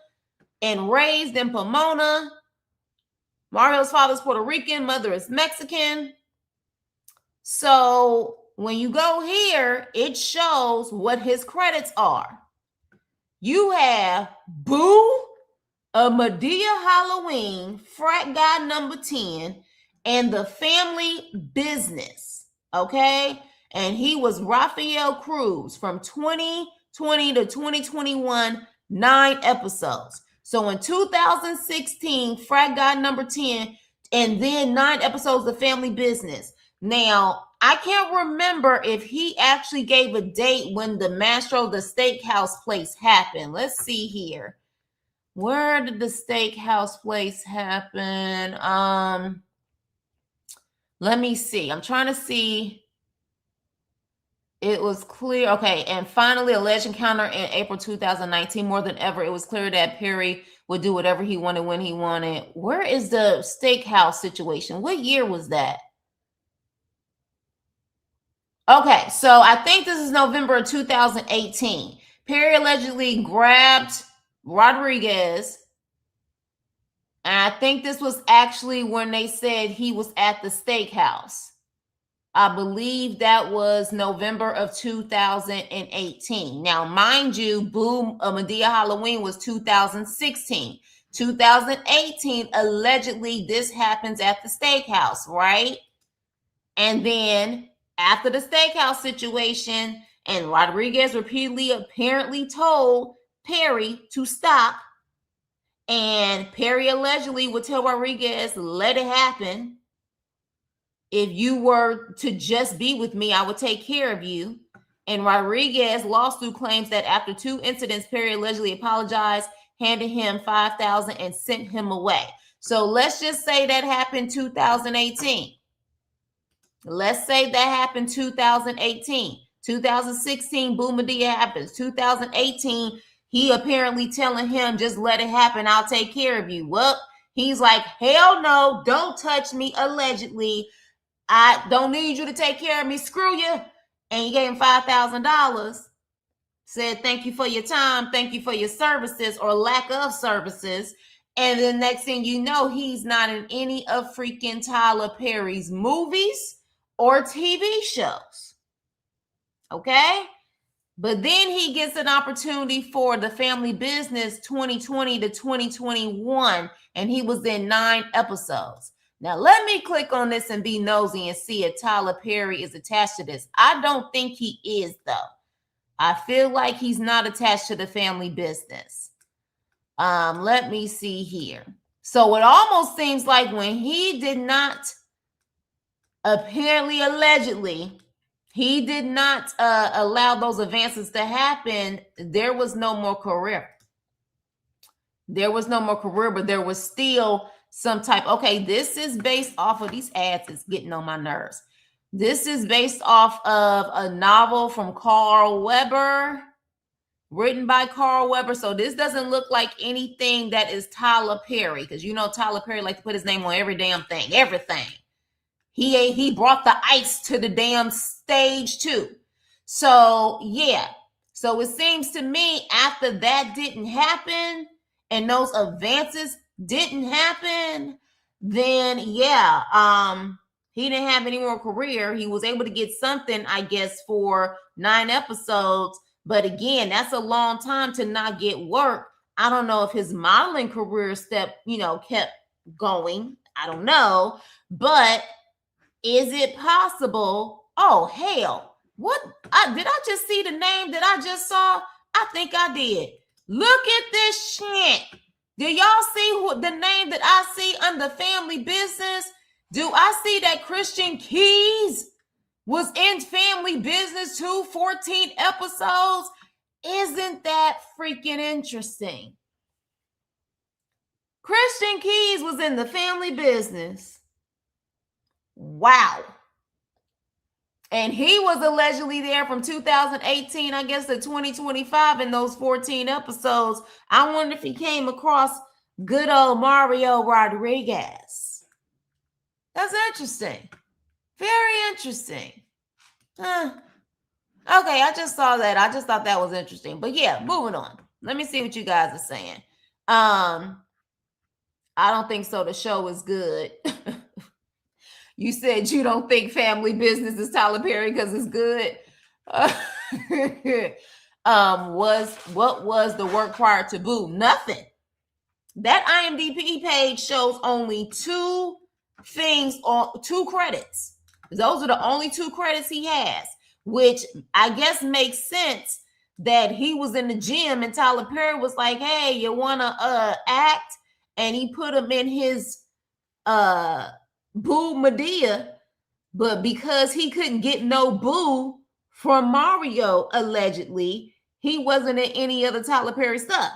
and raised in Pomona. Mario's father's Puerto Rican, mother is Mexican. So when you go here, it shows what his credits are. You have Boo, A Medea Halloween, Frat Guy number 10, and The Family Business, okay? And he was Rafael Cruz from 2020 to 2021, 9 episodes. So in 2016, Frat Guy number 10, and then 9 episodes of Family Business. Now, I can't remember if he actually gave a date when the Mastro, the steakhouse place happened. Let's see here. Where did the steakhouse place happen? Let me see. I'm trying to see. It was clear. Okay. And finally, alleged encounter in April 2019. More than ever, it was clear that Perry would do whatever he wanted when he wanted. Where is the steakhouse situation? What year was that? Okay, so I think this is November of 2018. Perry allegedly grabbed Rodriguez. And I think this was actually when they said he was at the steakhouse. I believe that was November of 2018. Now, mind you, Boom, A Medea Halloween was 2016. 2018, allegedly, this happens at the steakhouse, right? And then after the steakhouse situation, and Rodriguez repeatedly apparently told Perry to stop, and Perry allegedly would tell Rodriguez, let it happen. If you were to just be with me, I would take care of you. And Rodriguez lawsuit claims that after 2 incidents, Perry allegedly apologized, handed him $5,000, and sent him away. So let's just say that happened 2018. Let's say that happened 2018. 2016, Boo Medea happens. 2018, he apparently telling him, just let it happen. I'll take care of you. Well, he's like, hell no, don't touch me, allegedly. I don't need you to take care of me. Screw you. And he gave him $5,000. Said, thank you for your time. Thank you for your services or lack of services. And then next thing you know, he's not in any of freaking Tyler Perry's movies or TV shows. Okay? But then he gets an opportunity for The Family Business 2020 to 2021, and he was in 9 episodes. Now, let me click on this and be nosy and see if Tyler Perry is attached to this. I don't think he is, though. I feel like he's not attached to The Family Business. Let me see here. So it almost seems like when he did not, apparently, allegedly, he did not allow those advances to happen, there was no more career. There was no more career, but there was still some type. Okay, this is based off of these ads. It's getting on my nerves. This is based off of a novel from Carl Weber, written by Carl Weber. So this doesn't look like anything that is Tyler Perry, because you know Tyler Perry likes to put his name on every damn thing, everything. He brought the ice to the damn stage too. So, yeah. So it seems to me after that didn't happen and those advances didn't happen, then yeah, he didn't have any more career. He was able to get something, I guess, for 9 episodes. But again, that's a long time to not get work. I don't know if his modeling career kept going. I don't know. But is it possible? Oh, hell. What? Did I just see the name that I just saw? I think I did. Look at this shit. Do y'all see the name that I see under Family Business? Do I see that Christian Keys was in Family Business too? 14 episodes? Isn't that freaking interesting? Christian Keys was in the Family Business. Wow. And he was allegedly there from 2018, I guess, to 2025 in those 14 episodes. I wonder if he came across good old Mario Rodriguez. That's interesting. Very interesting. Okay, I just saw that. I just thought that was interesting. But yeah, moving on. Let me see what you guys are saying. I don't think so. The show is good. You said you don't think Family Business is Tyler Perry because it's good. What was the work prior to Boo? Nothing. That IMDb page shows only 2 things on 2 credits. Those are the only 2 credits he has, which I guess makes sense that he was in the gym and Tyler Perry was like, "Hey, you wanna act?" And he put him in his Boo Madea, but because he couldn't get no Boo from Mario, allegedly, he wasn't in any other Tyler Perry stuff.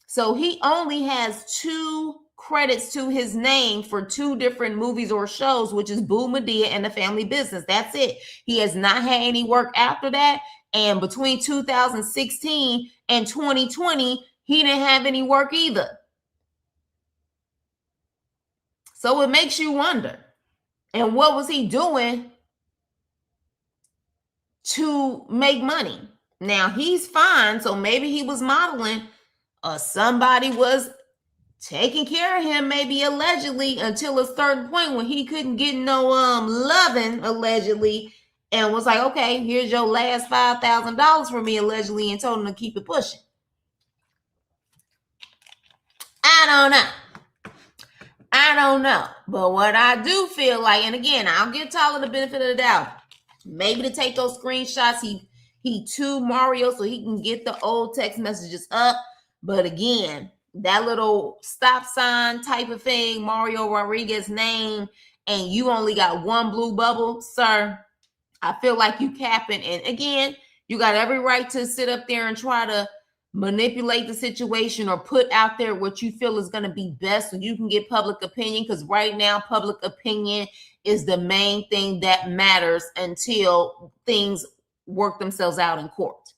So he only has 2 credits to his name for 2 different movies or shows, which is Boo Madea and The Family Business. That's it. He has not had any work after that. And between 2016 and 2020, he didn't have any work either. So it makes you wonder. And what was he doing to make money? Now he's fine, so maybe he was modeling, or somebody was taking care of him, maybe allegedly, until a certain point when he couldn't get no loving, allegedly, and was like, "Okay, here's your last $5,000 for me," allegedly, and told him to keep it pushing. I don't know. But what I do feel like, and again, I'll give Tyler the benefit of the doubt, maybe to take those screenshots, he to Mario so he can get the old text messages up. But again, that little stop sign type of thing, Mario Rodriguez name, and you only got 1 blue bubble, sir, I feel like you capping. And again, you got every right to sit up there and try to manipulate the situation or put out there what you feel is going to be best so you can get public opinion, because right now public opinion is the main thing that matters until things work themselves out in court.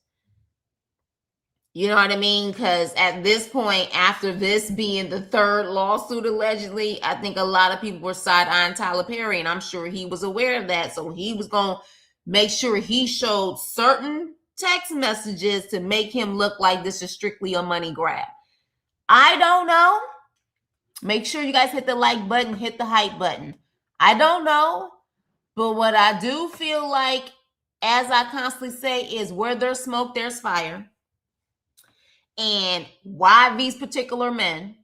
You know what I mean? Because at this point, after this being the 3rd lawsuit allegedly, I think a lot of people were side-eyeing Tyler Perry, and I'm sure he was aware of that. So he was going to make sure he showed certain text messages to make him look like this is strictly a money grab. I don't know. Make sure you guys hit the like button, hit the hype button. I don't know. But what I do feel like, as I constantly say, is where there's smoke, there's fire. And why these particular men,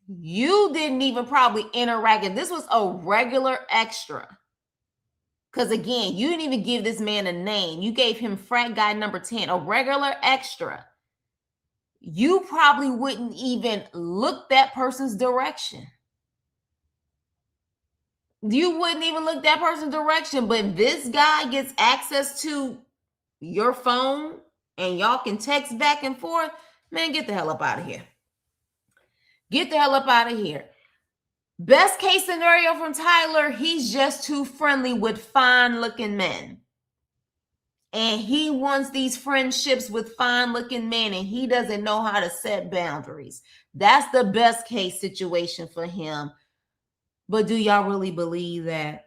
you didn't even probably interact. And this was a regular extra. Because again, you didn't even give this man a name. You gave him frat guy number 10, a regular extra. You probably wouldn't even look that person's direction. You wouldn't even look that person's direction. But this guy gets access to your phone and y'all can text back and forth. Man, get the hell up out of here. Get the hell up out of here. Best case scenario from Tyler, he's just too friendly with fine-looking men. And he wants these friendships with fine-looking men, and he doesn't know how to set boundaries. That's the best case situation for him. But do y'all really believe that?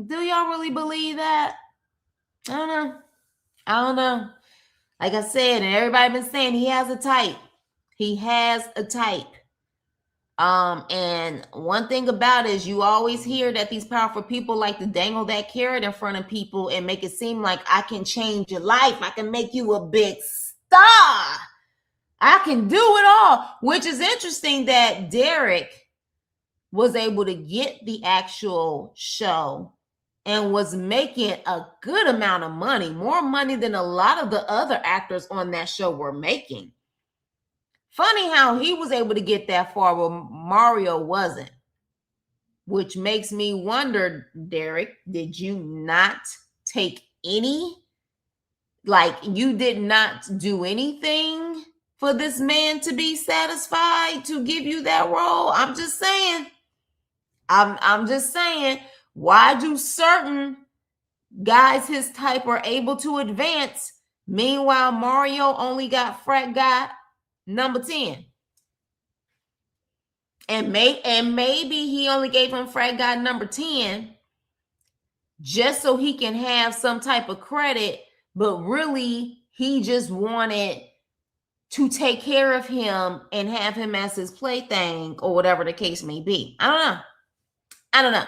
Do y'all really believe that? I don't know. I don't know. Like I said, and everybody been saying he has a type. He has a type. And one thing about it is you always hear that these powerful people like to dangle that carrot in front of people and make it seem like I can change your life. I can make you a big star. I can do it all, which is interesting that Derek was able to get the actual show and was making a good amount of money, more money than a lot of the other actors on that show were making. Funny how he was able to get that far where Mario wasn't, which makes me wonder, Derek, did you not take any? Like, you did not do anything for this man to be satisfied to give you that role? I'm just saying. I'm just saying, why do certain guys his type are able to advance? Meanwhile, Mario only got frat guy number 10. And maybe he only gave him frat guy number 10 just so he can have some type of credit, but really he just wanted to take care of him and have him as his plaything or whatever the case may be. I don't know.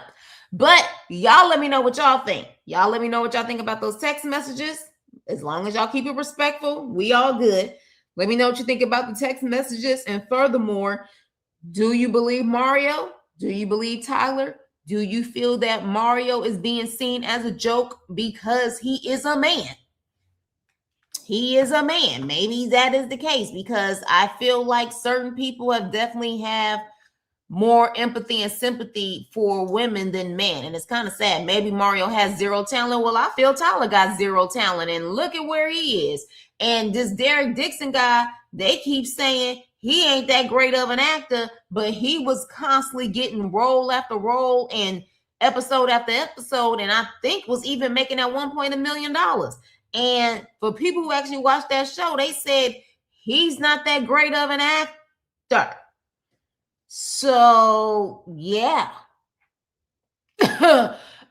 But y'all let me know what y'all think. Y'all let me know what y'all think about those text messages. As long as y'all keep it respectful, we all good. Let me know what you think about the text messages. And furthermore, do you believe Mario? Do you believe Tyler? Do you feel that Mario is being seen as a joke because he is a man? He is a man. Maybe that is the case, because I feel like certain people definitely have more empathy and sympathy for women than men. And it's kind of sad. Maybe Mario has zero talent. Well, I feel Tyler got zero talent, and look at where he is. And this Derek Dixon guy, they keep saying he ain't that great of an actor, but he was constantly getting role after role and episode after episode. And I think was even making at one point $1 million. And for people who actually watched that show, they said he's not that great of an actor. So, yeah.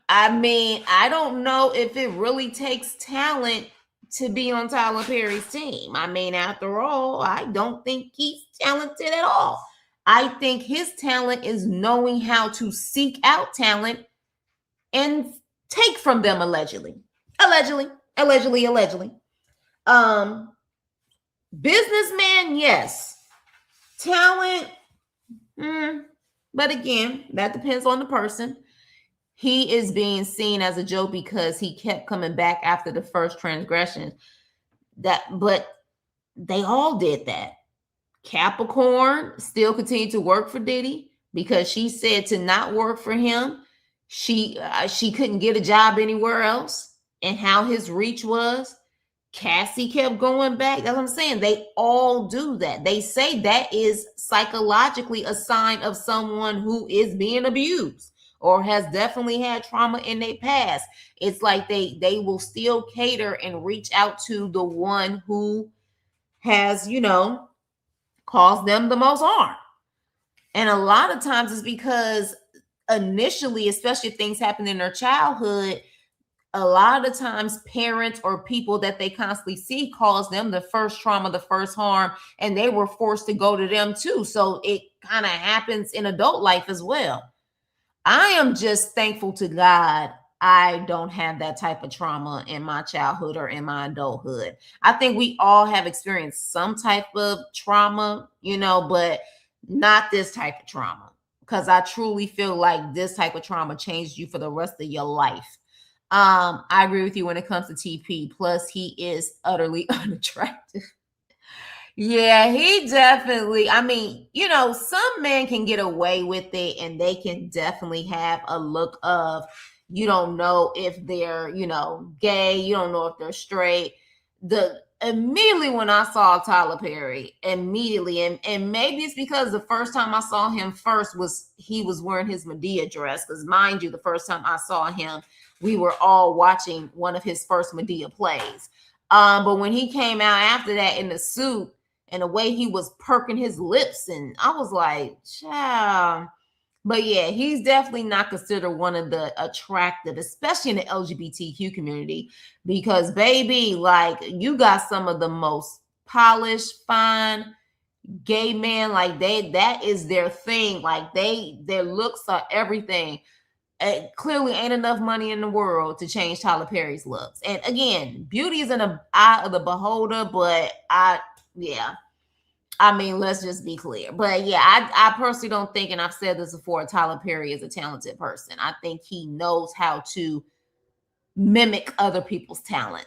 I mean, I don't know if it really takes talent to be on Tyler Perry's team. I mean, after all, I don't think he's talented at all. I think his talent is knowing how to seek out talent and take from them allegedly. Businessman, yes. Talent, but again, that depends on the person. He is being seen as a joke because he kept coming back after the first transgression. But they all did that. Capricorn still continued to work for Diddy because she said to not work for him, she couldn't get a job anywhere else, and how his reach was. Cassie kept going back. That's what I'm saying. They all do that. They say that is psychologically a sign of someone who is being abused or has definitely had trauma in their past. It's like they will still cater and reach out to the one who has, caused them the most harm. And a lot of times it's because initially, especially if things happen in their childhood, a lot of times parents or people that they constantly see cause them the first trauma, the first harm, and they were forced to go to them too. So it kind of happens in adult life as well. I am just thankful to God I don't have that type of trauma in my childhood or in my adulthood. I think we all have experienced some type of trauma, but not this type of trauma, because I truly feel like this type of trauma changed you for the rest of your life. I agree with you when it comes to TP. Plus, he is utterly unattractive. Yeah, he definitely, I mean, some men can get away with it and they can definitely have a look of, you don't know if they're, gay, you don't know if they're straight. Immediately when I saw Tyler Perry, and maybe it's because the first time I saw him first he was wearing his Madea dress, because mind you, the first time I saw him, we were all watching one of his first Madea plays. But when he came out after that in the suit and the way he was perking his lips, and I was like, child, But yeah, he's definitely not considered one of the attractive, especially in the LGBTQ community, because baby, like you got some of the most polished, fine gay men, like that is their thing. Like their looks are everything. It clearly ain't enough money in the world to change Tyler Perry's looks. And again, beauty is in the eye of the beholder, but yeah. I mean, let's just be clear. But yeah, I personally don't think, and I've said this before, Tyler Perry is a talented person. I think he knows how to mimic other people's talent.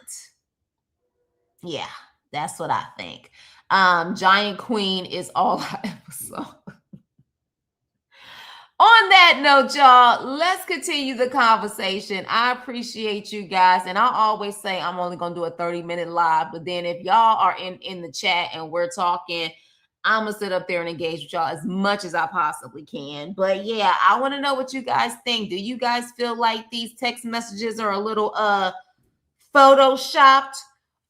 Yeah, that's what I think. Giant Queen is all I ever saw. On that note, y'all, let's continue the conversation. I appreciate you guys. And I always say I'm only going to do a 30-minute live. But then if y'all are in the chat and we're talking, I'm going to sit up there and engage with y'all as much as I possibly can. But yeah, I want to know what you guys think. Do you guys feel like these text messages are a little photoshopped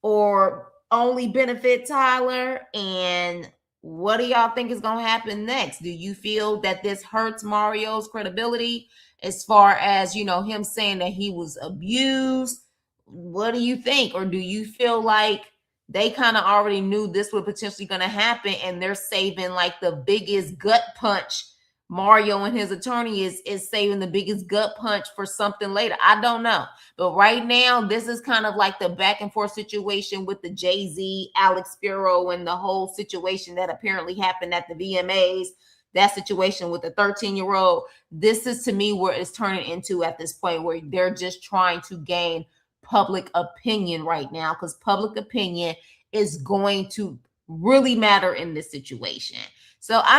or only benefit Tyler? And what do y'all think is going to happen next? Do you feel that this hurts Mario's credibility as far as, you know, him saying that he was abused? What do you think? Or do you feel like they kind of already knew this was potentially going to happen and they're saving like the biggest gut punch? Mario and his attorney is saving the biggest gut punch for something later. I don't know. But right now, this is kind of like the back and forth situation with the Jay-Z, Alex Spiro, and the whole situation that apparently happened at the VMAs. That situation with the 13-year-old. This is to me where it's turning into at this point where they're just trying to gain public opinion right now, because public opinion is going to really matter in this situation. So I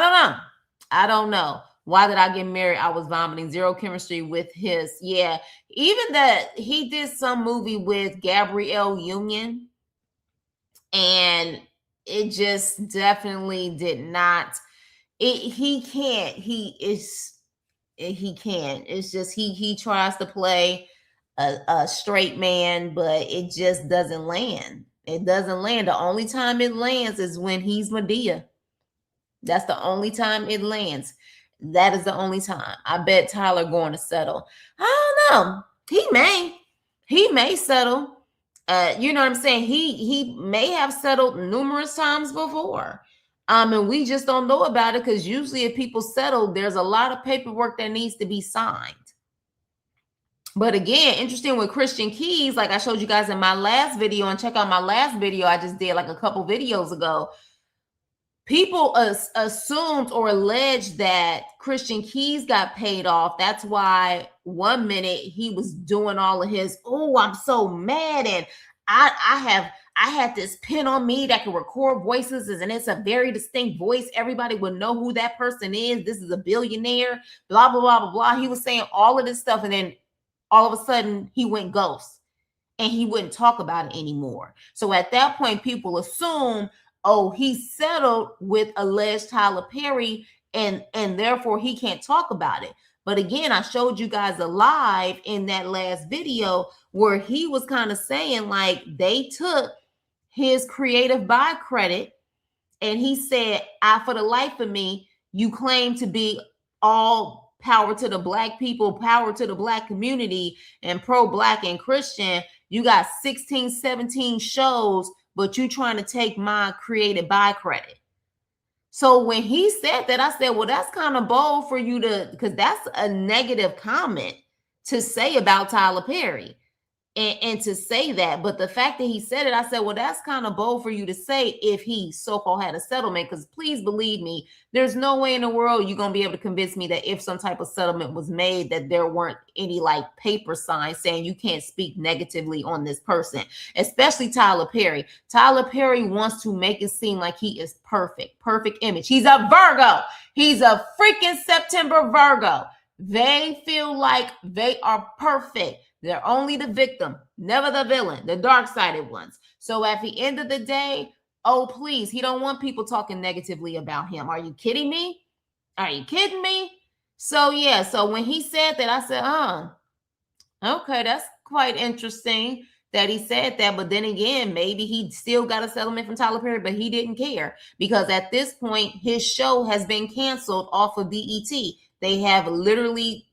don't know. Why did I get married? I was vomiting. Zero chemistry with his. Yeah. Even that he did some movie with Gabrielle Union, and it just definitely did not. He can't. He can't. It's just he tries to play a straight man, but it just doesn't land. It doesn't land. The only time it lands is when he's Madea. That's the only time it lands. That is the only time. I bet Tyler going to settle. I don't know. He may settle. You know what I'm saying? He may have settled numerous times before. And we just don't know about it, because usually if people settle, there's a lot of paperwork that needs to be signed. But again, interesting with Christian Keys, like I showed you guys in my last video, and check out my last video I just did like a couple videos ago. People assumed or alleged that Christian Keys got paid off. That's why 1 minute he was doing all of his, oh, I'm so mad, and I had this pin on me that can record voices, and it's a very distinct voice. Everybody would know who that person is. This is a billionaire, blah, blah, blah, blah, blah. He was saying all of this stuff, and then all of a sudden he went ghost and he wouldn't talk about it anymore. So at that point, people assume, oh, he settled with alleged Tyler Perry, and therefore he can't talk about it. But again, I showed you guys a live in that last video where he was kind of saying like they took his creative buy credit, and he said, for the life of me, you claim to be all power to the Black people, power to the Black community, and pro-Black and Christian. You got 16, 17 shows, but you trying to take my creative buy credit. So when he said that, I said, well, that's kind of bold for you to, because that's a negative comment to say about Tyler Perry. And to say that, but the fact that he said it, I said, well, that's kind of bold for you to say if he so-called had a settlement, because please believe me, there's no way in the world you're going to be able to convince me that if some type of settlement was made, that there weren't any like paper signs saying you can't speak negatively on this person, especially Tyler Perry. Tyler Perry wants to make it seem like he is perfect image. He's a Virgo. He's a freaking September Virgo. They feel like they are perfect. They're only the victim, never the villain, the dark-sided ones. So at the end of the day, oh, please, he don't want people talking negatively about him. Are you kidding me? Are you kidding me? So, yeah, so when he said that, I said, okay, that's quite interesting that he said that. But then again, maybe he still got a settlement from Tyler Perry, but he didn't care, because at this point, his show has been canceled off of BET. They have literally,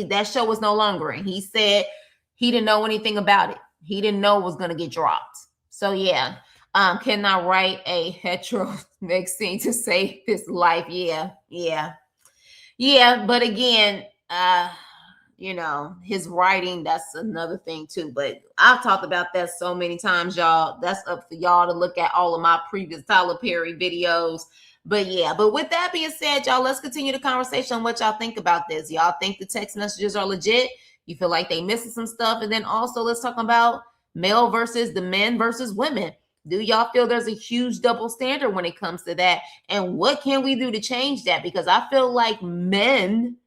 that show was no longer, and he said he didn't know anything about it. He didn't know it was going to get dropped. So yeah, cannot write a hetero vaccine to save his life. Yeah. But again, his writing, that's another thing too. But I've talked about that so many times, y'all. That's up for y'all to look at all of my previous Tyler Perry videos. But yeah, but with that being said, y'all, let's continue the conversation on what y'all think about this. Y'all think the text messages are legit? You feel like they missing some stuff? And then also let's talk about male versus the men versus women. Do y'all feel there's a huge double standard when it comes to that? And what can we do to change that? Because I feel like men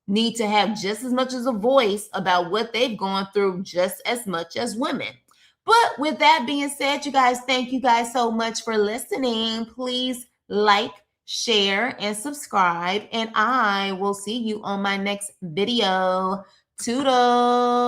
need to have just as much as a voice about what they've gone through, just as much as women. But with that being said, you guys, thank you guys so much for listening. Please like, share, and subscribe. And I will see you on my next video. Toodles.